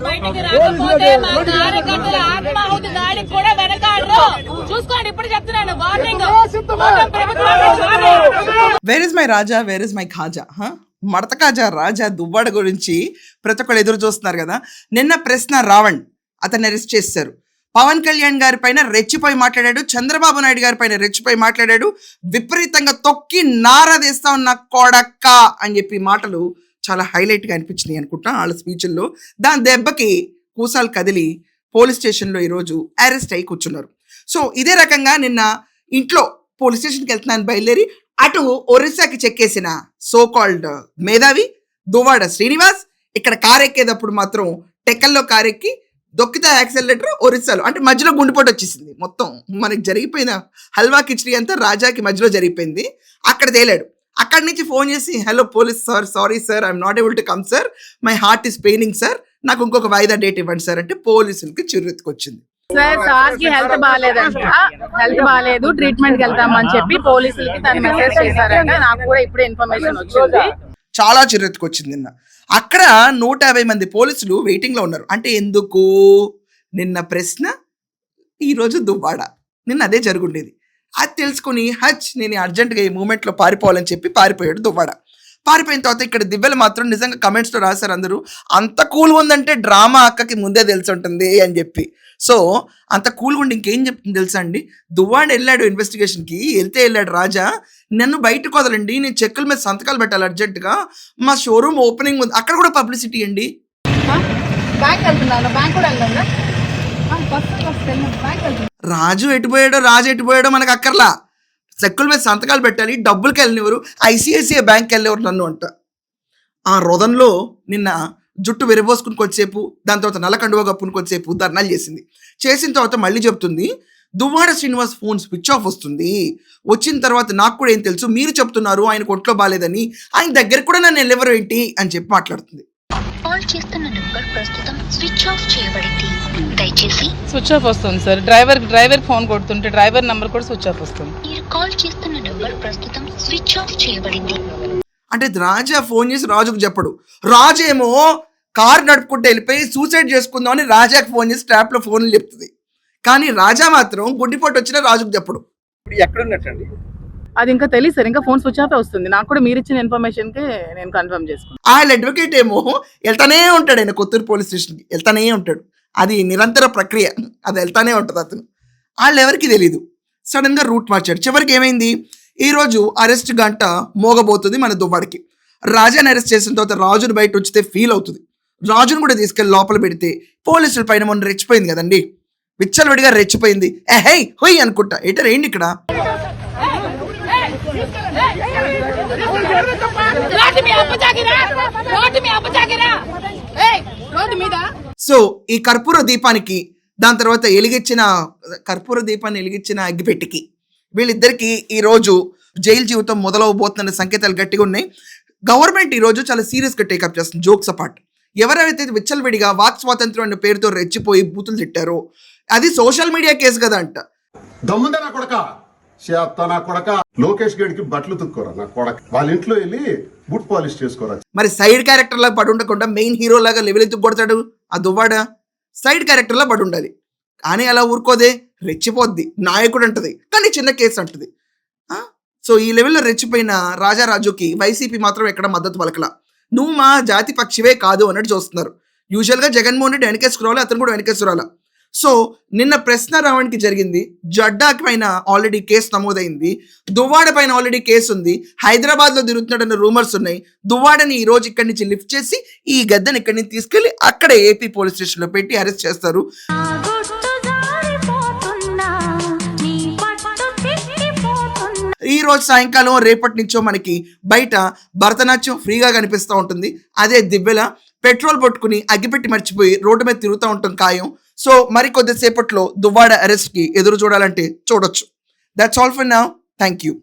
బయటికి రాకపోతే మా కార్యకర్తల ఆత్మాహుతి దాడికి కూడా వెనకాడరు. చూసుకోండి, ఇప్పుడు చెప్తున్నాను, warning. Where is my Raja, where is my Khaja? మడత కాజా రాజా దువ్వాడ గురించి ప్రతి ఒక్కరు ఎదురు చూస్తున్నారు కదా. నిన్న ప్రశ్న రావణ్ అతన్ని అరెస్ట్ చేశారు. పవన్ కళ్యాణ్ గారి పైన రెచ్చిపోయి మాట్లాడాడు, చంద్రబాబు నాయుడు గారి పైన రెచ్చిపోయి మాట్లాడాడు, విపరీతంగా తొక్కి నారదేస్తా ఉన్న కొడక్క అని చెప్పి మాటలు చాలా హైలైట్గా అనిపించినాయి అనుకుంటా వాళ్ళ స్పీచ్ల్లో. దాని దెబ్బకి కూసాలు కదిలి పోలీస్ స్టేషన్లో ఈరోజు అరెస్ట్ అయి కూర్చున్నారు. సో ఇదే రకంగా నిన్న ఇంట్లో పోలీస్ స్టేషన్కి వెళ్తున్నాను బయలుదేరి అటు ఒరిస్సాకి చెక్కేసిన సో కాల్డ్ మేధావి దువ్వాడ శ్రీనివాస్ ఇక్కడ కారెక్కేటప్పుడు మాత్రం టెక్కల్లో కారెక్కి దొక్కితే యాక్సిలరేటర్ ఒరిస్సాలో, అంటే మధ్యలో గుండెపోటు వచ్చేసింది. మొత్తం మనకి జరిగిపోయిన హల్వా కిచడీ అంతా రాజాకి మధ్యలో జరిగిపోయింది. అక్కడ తేలాడు. అక్కడి నుంచి ఫోన్ చేసి, hello police sir, sorry sir, I'm not able to come sir, my heart is paining sir, నాకు ఇంకొక వాయిదా డేట్ ఇవ్వండి సార్ అంటే పోలీసులకి చిర్రెత్తుకొచ్చింది. సార్ కి హెల్త్ బాగాలేదంట, హెల్త్ బాగాలేదు, ట్రీట్మెంట్ కి వెళ్తామని చెప్పి పోలీసులకి తను మెసేజ్ చేశారంట. నాకు కూడా ఇప్పుడే ఇన్ఫర్మేషన్ వచ్చింది. చాలా చిరెత్తుకొచ్చింది. నిన్న అక్కడ 150 మంది పోలీసులు వెయిటింగ్ లో ఉన్నారు. అంటే ఎందుకు? నిన్న ప్రశ్న, ఈరోజు దువ్వాడ. నిన్న అదే జరుగుండేది. అది తెలుసుకుని నేను అర్జెంట్గా ఈ మూమెంట్లో పారిపోవాలని చెప్పి పారిపోయాడు దువ్వాడ. పారిపోయిన తర్వాత ఇక్కడ దివ్యలు మాత్రం నిజంగా కమెంట్స్లో రాశారు అందరూ, అంత కూల్గా ఉందంటే డ్రామా అక్కకి ముందే తెలిసి ఉంటుంది అని చెప్పి. సో అంత కూల్గా ఉండి ఇంకేం చెప్తుంది తెలుసా అండి, దువ్వాడ వెళ్ళాడు ఇన్వెస్టిగేషన్కి, వెళ్ళాడు రాజా, నన్ను బయటకు వదలండి, నేను చెక్కుల మీద సంతకాలు పెట్టాలి అర్జెంటుగా, మా షోరూమ్ ఓపెనింగ్ ఉంది, అక్కడ కూడా పబ్లిసిటీ అండి. రాజు ఎటుపోయాడో మనకు అక్కర్లా, చెక్కుల మీద సంతకాలు పెట్టాలి, డబ్బులకి వెళ్ళినవారు, ఐసిఐసిఐ బ్యాంక్కి వెళ్ళేవారు నన్ను అంట. ఆ రొదంలో నిన్న జుట్టు విరబోసుకుని కొద్దిసేపు, దాని తర్వాత నల్లకండువ కప్పుని కొద్దిసేపు ధర్నాలు చేసింది. చేసిన తర్వాత మళ్ళీ చెప్తుంది, Duvvada Srinivas phone switch off వస్తుంది, వచ్చిన తర్వాత నాకు కూడా ఏం తెలుసు, మీరు చెప్తున్నారు ఆయనకు ఒంట్లో బాగాలేదని, ఆయన దగ్గర కూడా నన్ను వెళ్ళెవరు ఏంటి అని చెప్పి మాట్లాడుతుంది. దయచేసి స్విచ్ ఆఫ్ వస్తుంది సార్. డ్రైవర్ ఫోన్ కొడుతుంటే డ్రైవర్ నంబర్ కూడా స్విచ్ ఆఫ్ వస్తుంది. మీరు కాల్ చేస్తున్న నంబర్ ప్రస్తుతం స్విచ్ ఆఫ్ చేయబడింది. అంటే రాజా ఫోన్ చేసి రాజుకు చెప్పడు, రాజేమో కారు నడుపుకుంటూ వెళ్ళిపోయి సూసైడ్ చేసుకుందామని రాజాకి ఫోన్ చేసి ట్రాప్లో ఫోన్లు చెప్తుంది. కానీ రాజా మాత్రం గుండెపోటు వచ్చినా రాజుకు చెప్పడు. ఎక్కడున్నట్టండి అది ఇంకా తెలియదు సార్, ఇంకా ఫోన్ స్విచ్ ఆఫ్ వస్తుంది. నాకు కూడా మీరు ఇచ్చిన ఇన్ఫర్మేషన్ కి నేను కన్ఫర్మ్ చేసుకున్నాను. ఆయన అడ్వకేట్ ఏమో వెళ్తానే ఉంటాడు, ఆయన కొత్తూరు పోలీస్ స్టేషన్కి వెళ్తానే ఉంటాడు, అది నిరంతర ప్రక్రియ, అది వెళ్తానే ఉంటుంది అతను. వాళ్ళు ఎవరికి తెలీదు. సడన్గా రూట్ మార్చాడు. చివరికి ఏమైంది, ఈరోజు అరెస్ట్ గంట మోగబోతుంది మన దువ్వాడికి. రాజాని అరెస్ట్ చేసిన తర్వాత రాజును బయట వచ్చితే ఫీల్ అవుతుంది. రాజును కూడా తీసుకెళ్ళి లోపల పెడితే పోలీసుల పైన మొన్న రెచ్చిపోయింది కదండి, విచ్చలవిడిగా రెచ్చిపోయింది. హై హొయ్ అనుకుంటా, ఎటర్ ఏంటి ఇక్కడ. సో ఈ కర్పూర దీపానికి, దాని తర్వాత కర్పూర దీపాన్ని వెలిగించిన అగ్గిపెట్టికి, వీళ్ళిద్దరికి ఈరోజు జైలు జీవితం మొదలవబోతున్న సంకేతాలు గట్టిగా ఉన్నాయి. గవర్నమెంట్ ఈరోజు చాలా సీరియస్గా టేకప్ చేస్తుంది. జోక్స్ అపార్ట్, ఎవరైతే విచ్చలవిడిగా వాక్ స్వాతంత్రం అనే పేరుతో రెచ్చిపోయి బూతులు తిట్టారో అది సోషల్ మీడియా కేసు కదా అంట. దమ్ముందా నా కొడక, నా కొడక, లోకేష్ గడికి బట్టలు తుక్కోరా నా కొడక, వాళ్ళ ఇంట్లో వెళ్ళి బూట్ పాలిష్ చేసుకోరా. మరి సైడ్ క్యారెక్టర్ లాగా పడి ఉండకుండా మెయిన్ హీరో లాగా లెవెల్ ఎత్తుకు కొడతాడు ఆ దువ్వాడ. సైడ్ క్యారెక్టర్ లా పడి ఉండాలి, కానీ అలా ఊరుకోదే, రెచ్చిపోద్ది, నాయకుడు అంటది, కానీ చిన్న కేసు అంటది. సో ఈ లెవెల్లో రెచ్చిపోయిన రాజారాజుకి వైసీపీ మాత్రం ఎక్కడ మద్దతు పలకలా. నువ్వు మా జాతి పక్షివే కాదు అన్నట్టు చూస్తున్నారు. యూజువల్గా జగన్మోహన్ రెడ్డి వెనకేసుకురావాలి, అతను కూడా వెనకేసుకురాలా. సో నిన్న ప్రశ్న రావణ్కి జరిగింది, జడ్డా పైన ఆల్రెడీ కేసు నమోదైంది, దువ్వాడ పైన ఆల్రెడీ కేసు ఉంది, హైదరాబాద్లో తిరుగుతున్నాడన్న రూమర్స్ ఉన్నాయి. దువ్వాడని ఈ రోజు ఇక్కడి నుంచి లిఫ్ట్ చేసి ఈ గద్దెని ఇక్కడి నుంచి తీసుకెళ్లి అక్కడ ఏపీ పోలీస్ స్టేషన్లో పెట్టి అరెస్ట్ చేస్తారు. ఈ రోజు సాయంకాలం రేపటి నుంచో మనకి బయట భరతనాట్యం ఫ్రీగా కనిపిస్తూ ఉంటుంది. అదే దివ్యల పెట్రోల్ పట్టుకుని అగ్గిపెట్టి మర్చిపోయి రోడ్డు మీద తిరుగుతూ ఉంటాం ఖాయం. సో మరి కొద్దిసేపట్లో దువ్వాడ అరెస్ట్కి ఎదురు చూడాలంటే చూడొచ్చు. That's all for now. Thank you.